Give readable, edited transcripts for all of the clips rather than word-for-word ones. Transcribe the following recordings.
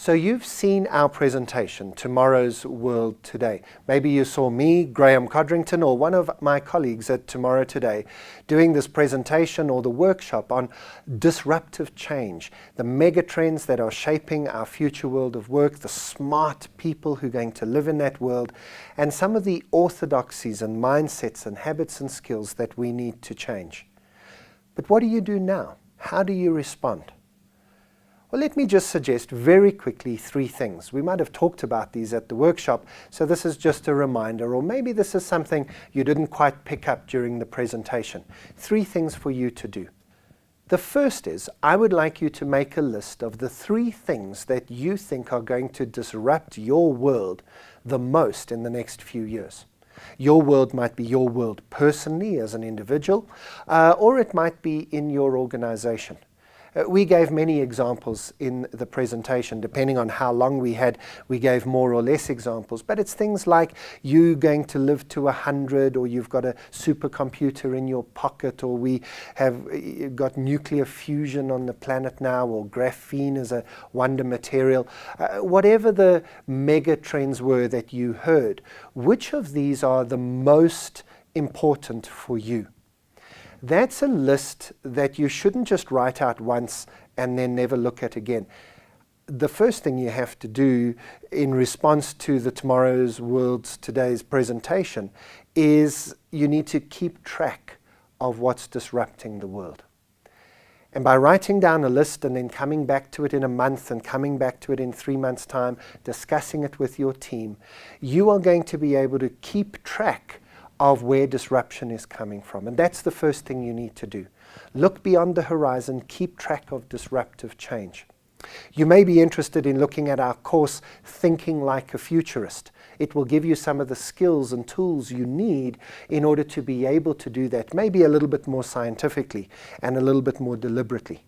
So you've seen our presentation, Tomorrow's World Today. Maybe you saw me, Graeme Codrington, or one of my colleagues at Tomorrow Today doing this presentation or the workshop on disruptive change, the mega trends that are shaping our future world of work, the smart people who are going to live in that world, and some of the orthodoxies and mindsets and habits and skills that we need to change. But what do you do now? How do you respond? Well, let me just suggest very quickly 3 things. We might have talked about these at the workshop, so this is just a reminder, or maybe this is something you didn't quite pick up during the presentation. 3 things for you to do. The first is, I would like you to make a list of the 3 things that you think are going to disrupt your world the most in the next few years. Your world might be your world personally as an individual, or it might be in your organization. We gave many examples in the presentation. Depending on how long we had, we gave more or less examples. But it's things like you going to live to 100, or you've got a supercomputer in your pocket, or we have got nuclear fusion on the planet now, or graphene is a wonder material. Whatever the mega trends were that you heard, which of these are the most important for you? That's a list that you shouldn't just write out once and then never look at again. The first thing you have to do in response to the Tomorrow's World Today's presentation is you need to keep track of what's disrupting the world. And by writing down a list and then coming back to it in a month and coming back to it in 3 months' time, discussing it with your team, you are going to be able to keep track of where disruption is coming from. And that's the first thing you need to do. Look beyond the horizon, keep track of disruptive change. You may be interested in looking at our course, Thinking Like a Futurist. It will give you some of the skills and tools you need in order to be able to do that, maybe a little bit more scientifically and a little bit more deliberately.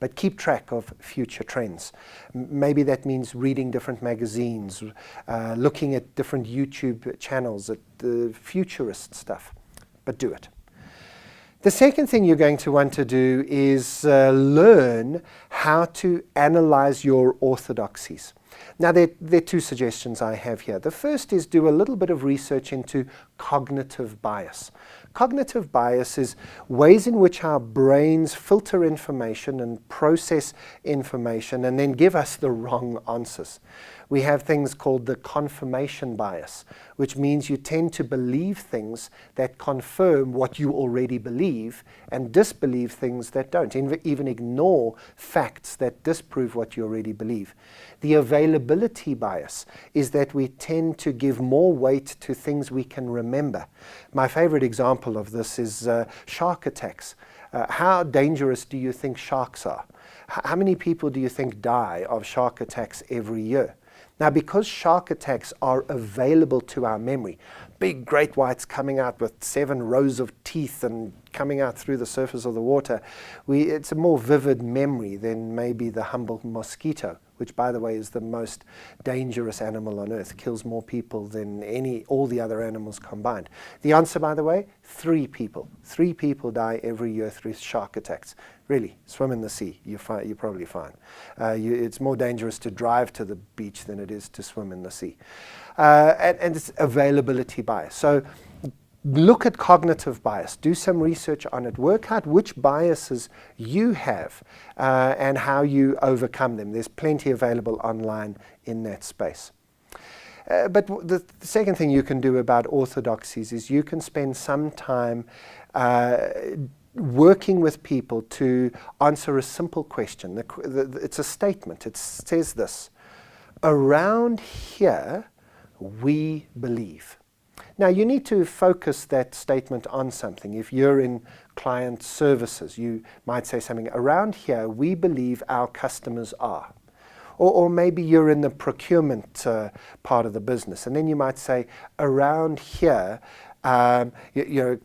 But keep track of future trends. Maybe that means reading different magazines, looking at different YouTube channels, at the futurist stuff. But do it. The second thing you're going to want to do is learn how to analyze your orthodoxies. Now, there are 2 suggestions I have here. The first is do a little bit of research into cognitive bias. Cognitive bias is ways in which our brains filter information and process information and then give us the wrong answers. We have things called the confirmation bias, which means you tend to believe things that confirm what you already believe and disbelieve things that don't, even ignore facts that disprove what you already believe. The availability bias is that we tend to give more weight to things we can remember. My favorite example of this is shark attacks. How dangerous do you think sharks are? How many people do you think die of shark attacks every year? Now, because shark attacks are available to our memory, big great whites coming out with 7 rows of teeth and coming out through the surface of the water, it's a more vivid memory than maybe the humble mosquito, which, by the way, is the most dangerous animal on earth, kills more people than all the other animals combined. The answer, by the way, 3 people. 3 people die every year through shark attacks. Really, swim in the sea, you're probably fine. It's more dangerous to drive to the beach than it is to swim in the sea. And it's availability bias. So look at cognitive bias, do some research on it, work out which biases you have and how you overcome them. There's plenty available online in that space. But the second thing you can do about orthodoxies is you can spend some time working with people to answer a simple question. It's a statement. It says this: around here we believe. Now, you need to focus that statement on something. If you're in client services, you might say something, around here we believe our customers are. Or maybe you're in the procurement part of the business, and then you might say, around here,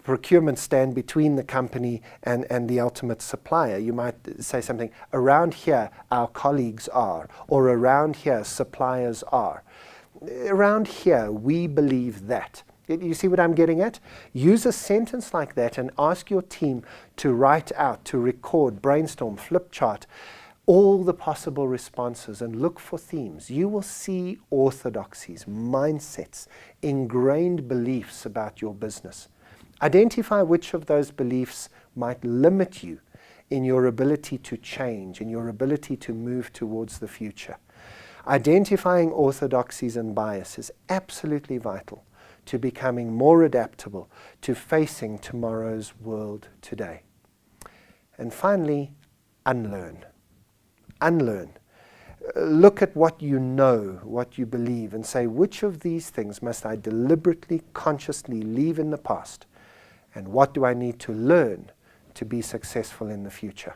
procurement stand between the company and the ultimate supplier. You might say something, around here our colleagues are, or around here suppliers are. Around here we believe that. You see what I'm getting at? Use a sentence like that and ask your team to write out, to record, brainstorm, flip chart all the possible responses and look for themes. You will see orthodoxies, mindsets, ingrained beliefs about your business. Identify which of those beliefs might limit you in your ability to change, in your ability to move towards the future. Identifying orthodoxies and bias is absolutely vital to becoming more adaptable, to facing tomorrow's world today. And finally, unlearn. Unlearn. Look at what you know, what you believe, and say, which of these things must I deliberately, consciously leave in the past? And what do I need to learn to be successful in the future?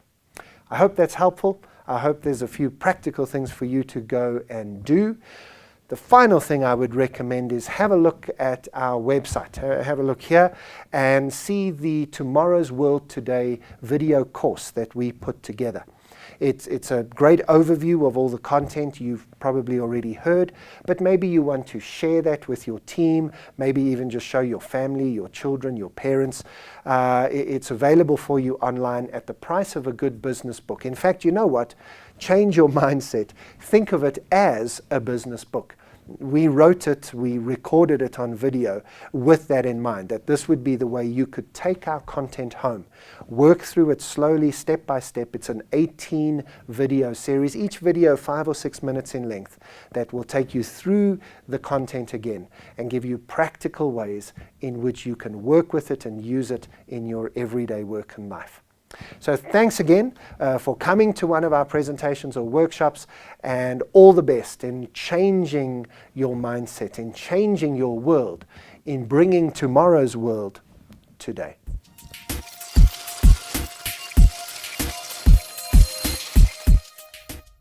I hope that's helpful. I hope there's a few practical things for you to go and do. The final thing I would recommend is have a look at our website. Have a look here and see the Tomorrow's World Today video course that we put together. It's a great overview of all the content you've probably already heard, but maybe you want to share that with your team, maybe even just show your family, your children, your parents. It's available for you online at the price of a good business book. In fact, you know what? Change your mindset. Think of it as a business book. We wrote it, we recorded it on video with that in mind, that this would be the way you could take our content home, work through it slowly, step by step. It's an 18 video series, each video 5 or 6 minutes in length, that will take you through the content again and give you practical ways in which you can work with it and use it in your everyday work and life. So thanks again for coming to one of our presentations or workshops, and all the best in changing your mindset, in changing your world, in bringing tomorrow's world today.